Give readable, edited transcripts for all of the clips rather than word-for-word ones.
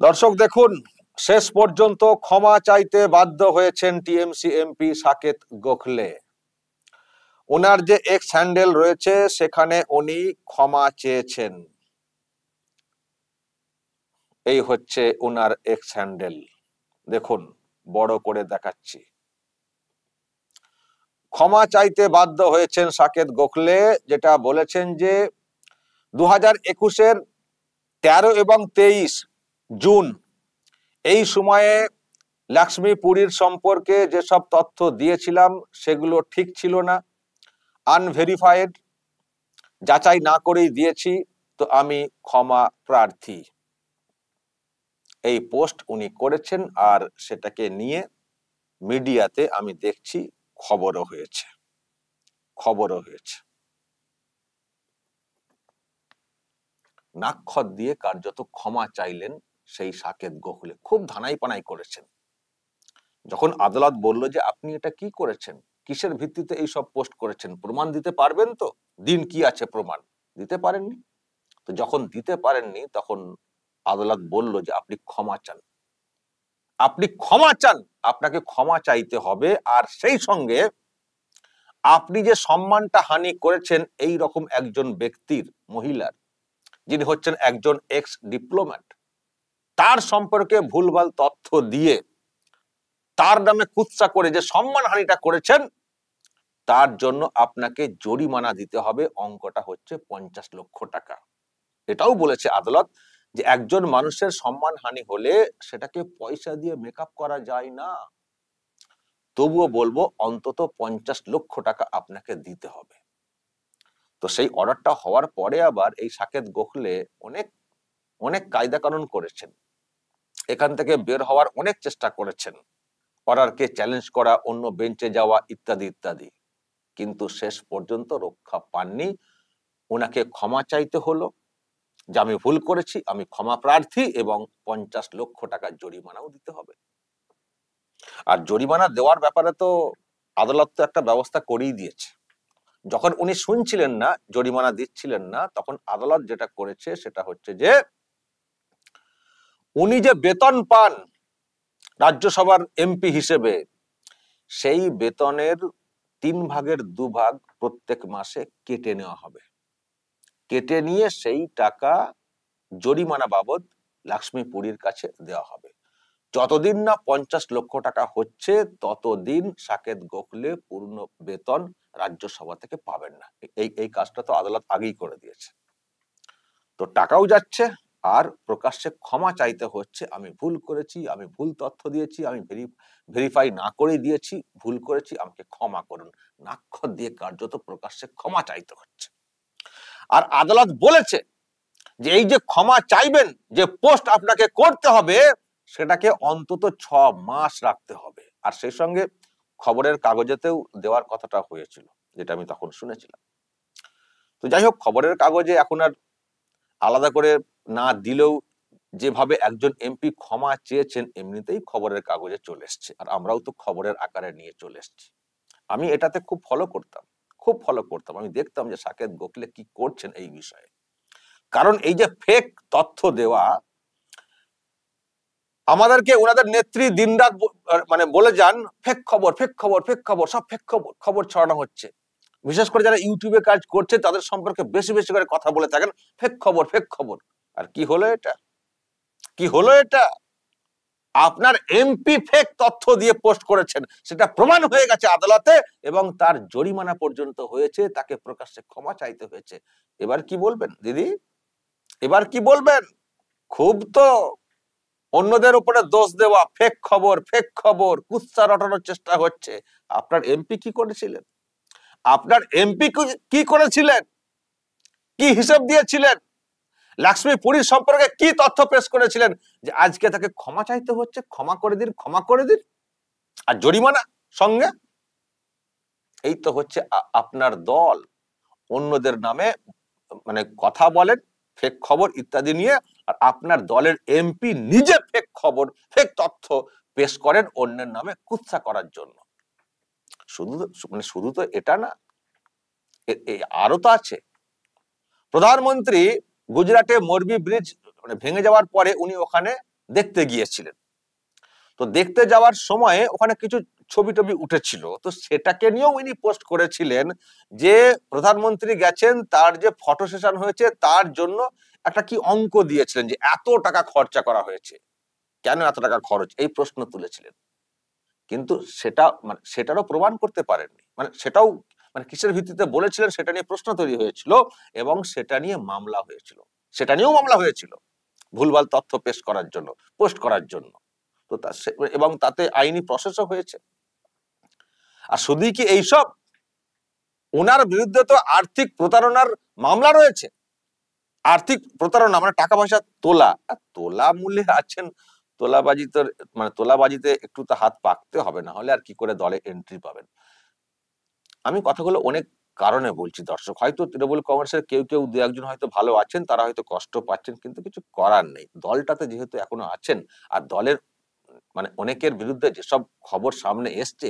দর্শক দেখুন, শেষ পর্যন্ত ক্ষমা চাইতে বাধ্য হয়েছেন টিএমসি এমপি সাকেত গোখলে। ওনার যে এক্স হ্যান্ডেল রয়েছে সেখানে উনি ক্ষমা চেয়েছেন। এই হচ্ছে ওনার এক্স হ্যান্ডেল, দেখুন বড় করে দেখাচ্ছি। ক্ষমা চাইতে বাধ্য হয়েছেন সাকেত গোখলে, যেটা বলেছেন যে 2021-এর 13 এবং 23 জুন এই সময়ে লক্ষ্মী পুরীর সম্পর্কে যেসব তথ্য দিয়েছিলাম সেগুলো ঠিক ছিল না, আনভেরিফাইড, যাচাই না করেই দিয়েছি, তো আমি ক্ষমা প্রার্থী। এই পোস্ট উনি করেছেন আর সেটাকে নিয়ে মিডিয়াতে আমি দেখছি খবরও হয়েছে। নাক্ষর দিয়ে কার্যত ক্ষমা চাইলেন সেই সাকেত গোখলে, খুব ধানাই পানাই করেছেন। যখন আদালত বলল যে আপনি এটা কি করেছেন, কিসের ভিত্তিতে এই সব পোস্ট করেছেন, প্রমাণ দিতে পারবেন তো, দিন কি আছে প্রমাণ, দিতে পারেননি। তো যখন দিতে পারেননি তখন আদালত বলল যে আপনি ক্ষমা চান, আপনাকে ক্ষমা চাইতে হবে। আর সেই সঙ্গে আপনি যে সম্মানটা হানি করেছেন এই রকম একজন ব্যক্তির, মহিলার, যিনি হচ্ছেন একজন এক্স ডিপ্লোম্যাট, তার সম্পর্কে ভুলভাল তথ্য দিয়ে তার নামে কুৎসা করে যে সম্মানহানিটা করেছেন, তার জন্য আপনাকে জরিমানা দিতে হবে। অঙ্কটা হচ্ছে 50 লক্ষ টাকা। এটাও বলেছে আদালত যে একজন মানুষের সম্মানহানি হলে সেটাকে পয়সা দিয়ে মেকআপ করা যায় না, তবুও বলবো অন্তত 50 লক্ষ টাকা আপনাকে দিতে হবে। তো সেই অর্ডারটা হওয়ার পরে আবার এই সাকেত গোখলে অনেক কায়দা কানুন করেছেন, এখান থেকে বের হওয়ার অনেক চেষ্টা করেছেন, অর্ডারকে চ্যালেঞ্জ করা, অন্য বেঞ্চে যাওয়া, ইত্যাদি ইত্যাদি, কিন্তু শেষ পর্যন্ত রক্ষা পাননি। ওনাকে ক্ষমা চাইতে হলো যে আমি ভুল করেছি, আমি ক্ষমা প্রার্থী, এবং 50 লক্ষ টাকা জরিমানাও দিতে হবে। আর জরিমানা দেওয়ার ব্যাপারে তো আদালত তো একটা ব্যবস্থা করেই দিয়েছে। যখন উনি শুনছিলেন না, জরিমানা দিচ্ছিলেন না, তখন আদালত যেটা করেছে সেটা হচ্ছে যে উনি যে বেতন পান রাজ্যসভার এমপি হিসেবে, সেই বেতনের 3 ভাগের 2 ভাগ প্রত্যেক মাসে কেটে নেওয়া হবে। কেটে নিয়ে সেই টাকা জরিমানা বাবদ লক্ষ্মী পুরীর কাছে দেওয়া হবে। যতদিন না 50 লক্ষ টাকা হচ্ছে ততদিন সাকেত গোখলে পূর্ণ বেতন রাজ্যসভা থেকে পাবেন না। এই কাজটা তো আদালত আগেই করে দিয়েছে। তো টাকাও যাচ্ছে আর প্রকাশ্যে ক্ষমা চাইতে হচ্ছে, আমি ভুল করেছি, আমি ভুল তথ্য দিয়েছি, আমি ভেরিফাই না করে দিয়েছি, ভুল করেছি, আমাকে ক্ষমা করুন। নাক্ষর দিয়ে কার্যত প্রকাশ্যে ক্ষমা চাইতে হচ্ছে। আর আদালত বলেছে যে এই যে ক্ষমা চাইবেন, যে পোস্ট আপনাকে করতে হবে, সেটাকে অন্তত 6 মাস রাখতে হবে। আর সেই সঙ্গে খবরের কাগজেতেও দেওয়ার কথাটা হয়েছিল, যেটা আমি তখন শুনেছিলাম। তো যাই হোক, খবরের কাগজে এখন আর আলাদা করে না দিলেও যেভাবে একজন এমপি ক্ষমা চেয়েছেন এমনিতেই খবরের কাগজে চলে এসছে, আর আমরাও তো খবরের আকারে নিয়ে চলে এসছি। আমি এটাতে খুব ফলো করতাম, আমি দেখতাম যে সাকেত গোখলে কি করছেন এই বিষয়ে। কারণ এই যে ফেক তথ্য দেওয়া, আমাদেরকে ওনাদের নেত্রী দিনরাত মানে বলে যান ফেক খবর, সব ফেক খবর ছড়ানো হচ্ছে। বিশেষ করে যারা ইউটিউবে কাজ করছে তাদের সম্পর্কে বেশি বেশি করে কথা বলে থাকেন, ফেক খবর। আর কি হলো এটা, আপনার এমপি ফেক তথ্য দিয়ে পোস্ট করেছেন, সেটা প্রমাণ হয়ে গেছে আদালতে, এবং তার জরিমানা পর্যন্ত হয়েছে, তাকে প্রকাশ্যে ক্ষমা চাইতে হয়েছে। এবার কি বলবেন দিদি, এবার কি বলবেন? খুব তো অন্যদের উপরে দোষ দেওয়া, ফেক খবর কুৎসা রটানোর চেষ্টা হচ্ছে। আপনার এমপি কি করেছিলেন? কি হিসাব দিয়েছিলেন? লক্ষ্মী পুরীর সম্পর্কে কি তথ্য পেশ করেছিলেন যে আজকে তাকে ক্ষমা চাইতে হচ্ছে? ক্ষমা করে দিন, আর জরিমানা সঙ্গে। এই তো হচ্ছে আপনার দল অন্যদের নামে মানে কথা বলেন, ফেক খবর ইত্যাদি নিয়ে, আর আপনার দলের এমপি নিজে ফেক খবর, ফেক তথ্য পেশ করেন অন্যের নামে কুৎসা করার জন্য। শুধু তো এটা না, আরো তো আছে। প্রধানমন্ত্রী গুজরাটে মোরবি ব্রিজ ভেঙে যাওয়ার পরে উনি ওখানে দেখতে গিয়েছিলেন। তো দেখতে যাওয়ার সময়ে ওখানে কিছু ছবি টবি উঠেছিল, তো সেটাকে নিয়েও উনি পোস্ট করেছিলেন যে প্রধানমন্ত্রী গেছেন, তার যে ফটো সেশন হয়েছে তার জন্য একটা কি অঙ্ক দিয়েছিলেন যে এত টাকা খরচা করা হয়েছে, কেন এত টাকা খরচ, এই প্রশ্ন তুলেছিলেন। কিন্তু সেটা মানে সেটারও প্রমাণ করতে পারেননি, মানে সেটাও মানে কিসের ভিত্তিতে বলেছিলেন সেটা নিয়ে প্রশ্ন তৈরি হয়েছিল এবং সেটা নিয়ে মামলা হয়েছিল, সেটা নিয়েও মামলা হয়েছিল ভুলভাল তথ্য পেশ করার জন্য, পোস্ট করার জন্য। তো এবং তাতে আইনি প্রসেসও হয়েছে। আর শুধুই কি এইসব, ওনার বিরুদ্ধে তো আর্থিক প্রতারণার মামলা রয়েছে। আর্থিক প্রতারণা মানে টাকা পয়সা তোলা, তোলা মূল্যে আছেন, তোলাবাজি তো মানে তোলাবাজিতে একটু তো হাত পাকতে হবে, না হলে আর কি করে দলে এন্ট্রি পাবেন। আমি কথাগুলো অনেক কারণে বলছি দর্শক, হয়তো তৃণমূল কংগ্রেসের কেউ কেউ দু একজন হয়তো ভালো আছেন, তারা হয়তো কষ্ট পাচ্ছেন, কিন্তু কিছু করার নেই। দলটাতে যেহেতু এখনো আছেন, আর দলের মানে অনেকের বিরুদ্ধে যেসব খবর সামনে এসছে,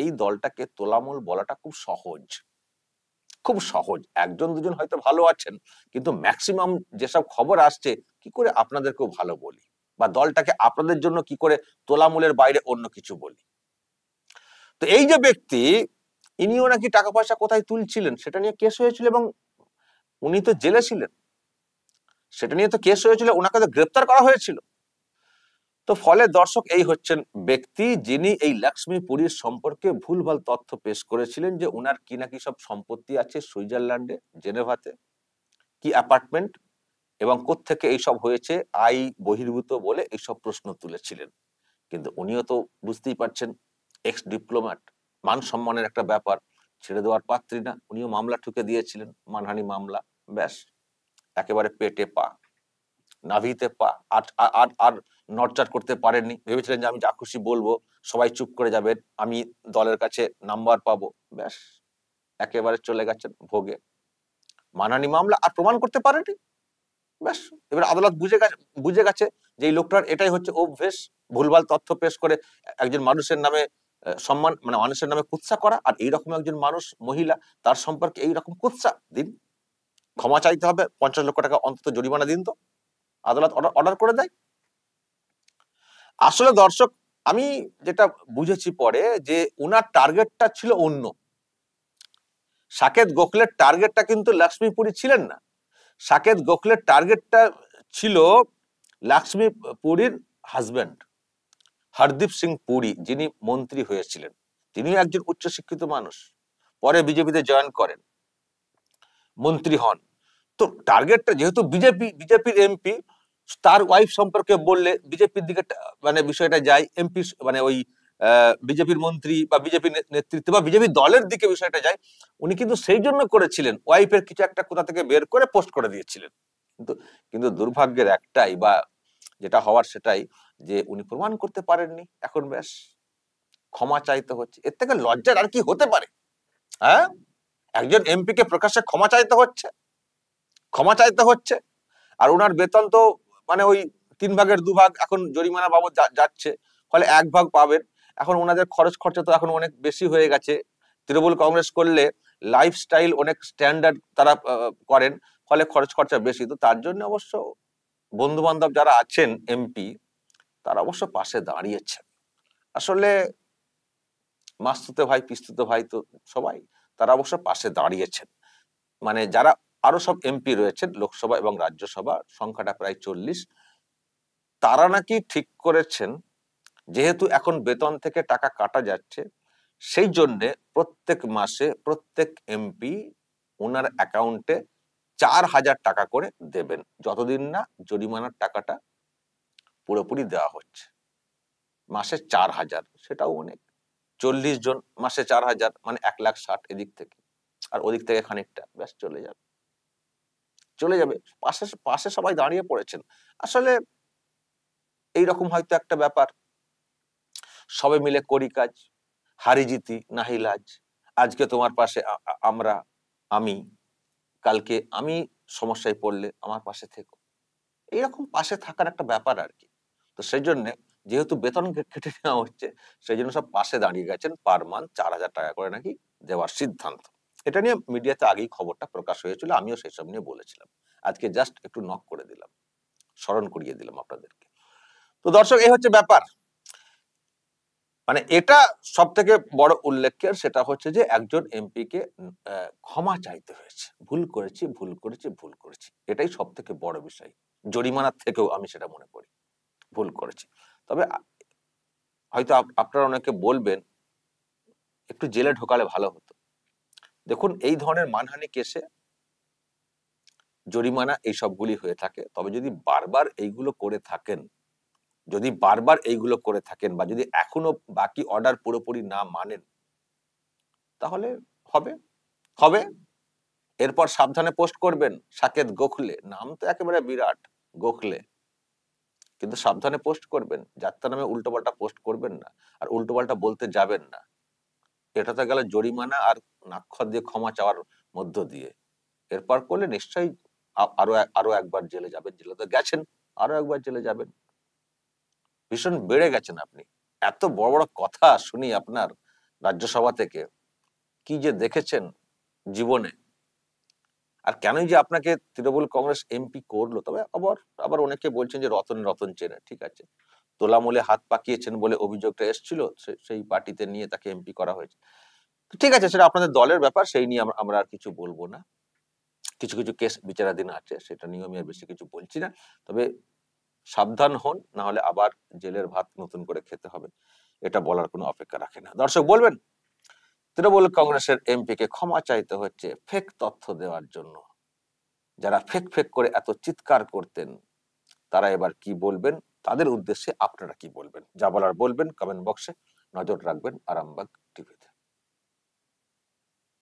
এই দলটাকে তোলামূল বলাটা খুব সহজ, খুব সহজ। একজন দুজন হয়তো ভালো আছেন, কিন্তু ম্যাক্সিমাম যেসব খবর আসছে, কি করে আপনাদেরকেও ভালো বলি, বা দলটাকে আপনাদের জন্য কি করে তোলামূলের বাইরে অন্য কিছু বলি। তো এই যে ব্যক্তি, ইনিও নাকি টাকা পয়সা কোথায় তুলছিলেন সেটা নিয়ে কেস হয়েছিল, এবং উনি তো জেলে ছিলেন, সেটা নিয়ে তো কেস হয়েছিল, ওনাকে তো গ্রেপ্তার করা হয়েছিল। তো ফলে দর্শক, এই হচ্ছেন ব্যক্তি যিনি এই লক্ষ্মীপুরীর সম্পর্কে ভুলভাল তথ্য পেশ করেছিলেন যে ওনার কি নাকি সব সম্পত্তি আছে সুইজারল্যান্ডে, জেনেভাতে, কি অ্যাপার্টমেন্ট, এবং কোত্থেকে এইসব হয়েছে, আয় বহির্ভূত বলে এইসব প্রশ্ন তুলেছিলেন। কিন্তু উনিও তো বুঝতেই পারছেন, এক্স ডিপ্লোম্যাট, মান সম্মানের একটা ব্যাপার, ছেড়ে দেওয়ার পাত্রী না, উনিও মামলা ঠুকে দিয়েছিলেন, মানহানি মামলা। ব্যাস, একেবারে পেটে পা, নাভিতে পা। আর আর আর নড়চড় করতে পারেননি, ভেবেছিলেন যে আমি যা খুশি বলবো সবাই চুপ করে যাবেন, আমি দলের কাছে নাম্বার পাবো। ব্যাস, একেবারে চলে গেছেন ভোগে, মানহানি মামলা, আর প্রমাণ করতে পারেনি। ব্যাস, এবার আদালত বুঝে গেছে যে এই লোকটার এটাই হচ্ছে অভ্যেস, ভুলভাল তথ্য পেশ করে একজন মানুষের নামে সম্মান মানে মানুষের নামে কুৎসা করা। আর এইরকম একজন মানুষ, মহিলা, তার সম্পর্কে এইরকম কুৎসা দিন, ক্ষমা চাইতে হবে, 50 লক্ষ টাকা অন্তত জরিমানা দিন, তো আদালত অর্ডার করে দেয়। আসলে দর্শক, আমি যেটা বুঝেছি পরে, যে উনার টার্গেটটা ছিল অন্য। সাকেত গোখলের টার্গেটটা কিন্তু লক্ষ্মীপুরী ছিলেন না, সাকেত গোখলের টার্গেটটা ছিল লক্ষ্মীপুরীর হাজবেন্ড হরদীপ সিং পুরী, যিনি মন্ত্রী হয়েছিলেন। তিনি একজন উচ্চশিক্ষিত মানুষ, পরে বিজেপিতে জয়েন করেন, মন্ত্রী হন। তো টার্গেটটা যেহেতু বিজেপির এমপি, তার ওয়াইফ সম্পর্কে বললে বিজেপির দিকে মানে বিষয়টা যায়, এমপি মানে ওই বিজেপির মন্ত্রী বা বিজেপি নেতৃত্ব বা বিজেপি দলের দিকে বিষয়টা যায়। উনি কিন্তু সেই জন্য করেছিলেন, ওয়াইফের কিছু একটা কোথা থেকে বের করে পোস্ট করে দিয়েছিলেন। কিন্তু কিন্তু দুর্ভাগ্যের একটাই, বা যেটা হওয়ার সেটাই, যে উনি প্রমাণ করতে পারেননি। এখন ব্যাস, ক্ষমা চাইতে হচ্ছে, এর থেকে লজ্জার আর কি হতে পারে? হ্যাঁ, একজন এমপি কে প্রকাশ্যে ক্ষমা চাইতে হচ্ছে, ক্ষমা চাইতে হচ্ছে। আর ওনার বেতন তো মানে ওই 3 ভাগের 2 ভাগ এখন জরিমানা বাবদ যাচ্ছে, ফলে 1 ভাগ পাবেন। এখন ওনাদের খরচ খরচা তো এখন অনেক বেশি হয়ে গেছে। তৃণমূল কংগ্রেস করলে লাইফস্টাইল অনেক স্ট্যান্ডার্ড তারা করেন, ফলে খরচ খরচা বেশি। তো তার জন্য অবশ্য বন্ধু বান্ধব যারা আছেন এমপি, তারা অবশ্য পাশে দাঁড়িয়েছেন। আসলে মাসতুতো ভাই পিসতুতো ভাই তো সবাই, তারা অবশ্য পাশে দাঁড়িয়েছেন। মানে যারা আরো সব এমপি রয়েছেন লোকসভা এবং রাজ্যসভা, সংখ্যাটা প্রায় 40, তারা নাকি ঠিক করেছেন, যেহেতু এখন বেতন থেকে টাকা কাটা যাচ্ছে, সেই জন্য প্রত্যেক মাসে প্রত্যেক এমপি ওনার অ্যাকাউন্টে 4,000 টাকা করে দেবেন, যতদিন না জরিমানার টাকাটা পুরোপুরি দেওয়া হচ্ছে। মাসে 4,000, সেটাও অনেক। 40 জন মাসে 4,000 মানে 1,60,000, এদিক থেকে আর ওদিক থেকে খানিকটা, ব্যাস চলে যাবে, চলে যাবে। পাশে পাশে সবাই দাঁড়িয়ে পড়েছেন। আসলে এইরকম হয়তো একটা ব্যাপার, সবে মিলে করি কাজ, হারি জিতি নাহি লাজ। আজকে তোমার পাশে আমরা, আমি, কালকে আমি সমস্যায় পড়লে আমার পাশে থেকো, এইরকম পাশে থাকার একটা ব্যাপার আর কি। তো সেই জন্য যেহেতু বেতন কেটে নেওয়া হচ্ছে, সেই জন্য সব পাশে দাঁড়িয়ে গেছেন, পার মান্থ 4,000 টাকা করে নাকি দেওয়ার সিদ্ধান্ত। এটা নিয়ে মিডিয়াতে আগেই খবরটা প্রকাশ হয়েছিল, আমিও সেই সব নিয়ে বলেছিলাম। আজকে জাস্ট একটু নক করে দিলাম, স্মরণ করিয়ে দিলাম আপনাদেরকে। তো দর্শক, এই হচ্ছে ব্যাপার। মানে এটা সব থেকে বড় উল্লেখের, সেটা হচ্ছে যে একজন এমপি কে ক্ষমা চাইতে হয়েছে, ভুল করেছি, ভুল করেছি, ভুল করেছি, এটাই সব থেকে বড় বিষয়। জরিমানার থেকেও আমি সেটা মনে করি, ভুল করেছি। তবে হয়তো আপনারা অনেকে বলবেন একটু জেলে ঢোকালে ভালো হতো। দেখুন, এই ধরনের মানহানি কেসে জরিমানা এই সবগুলি হয়ে থাকে। তবে যদি বারবার এইগুলো করে থাকেন, যদি বারবার এইগুলো করে থাকেন, বা যদি এখনো বাকি অর্ডার পুরোপুরি না মানেন, তাহলে হবে হবে এরপর সাবধানে পোস্ট করবেন সাকেত গোখলে, নাম তো একেবারে বিরাট, গোখলে, কিন্তু সাবধানে পোস্ট করবেন, যাত্রা নামে উল্টোপাল্টা পোস্ট করবেন না, আর উল্টোপাল্টা বলতে যাবেন না। এটা তো গেল জরিমানা আর নাক্ষর দিয়ে ক্ষমা চাওয়ার মধ্য দিয়ে। এরপর করলে নিশ্চয়ই আরো একবার জেলে যাবেন, জেলে তো গেছেন, আরো একবার জেলে যাবেন। ভীষণ বেড়ে গেছেন আপনি। এত বড় বড় কথা শুনি আপনার রাজ্যসভা থেকে, কি যে দেখেছেন জীবনে, আর কেনই যে আপনাকে তৃণমূল কংগ্রেস এমপি করলো। তবে আবার আবার অনেকে বলছেন যে রতন রতন চেনে, ঠিক আছে, তোলামূলে হাত পাকিয়েছেন বলে অভিযোগটা এসেছিল, সেই পার্টিতে নিয়ে তাকে এমপি করা হয়েছে। ঠিক আছে, সেটা আপনাদের দলের ব্যাপার, সেই নিয়ে আমরা আর কিছু বলবো না। কিছু কিছু কেস বিচারাধীন আছে, সেটা নিয়ে আমি আর বেশি কিছু বলছি না। তবে সাবধান হন, না হলে আবার জেলের ভাত নতুন করে খেতে হবে, এটা বলার কোনো অপেক্ষা রাখে না। দর্শক বলবেন, তৃণমূল কংগ্রেসের এমপি কে ক্ষমা চাইতে হচ্ছে ফেক তথ্য দেওয়ার জন্য। যারা ফেক ফেক করে এত চিৎকার করতেন, তারা এবার কি বলবেন, তাদের উদ্দেশ্যে আপনারা কি বলবেন? যা বলার বলবেন কমেন্ট বক্সে। নজর রাখবেন আরামবাগ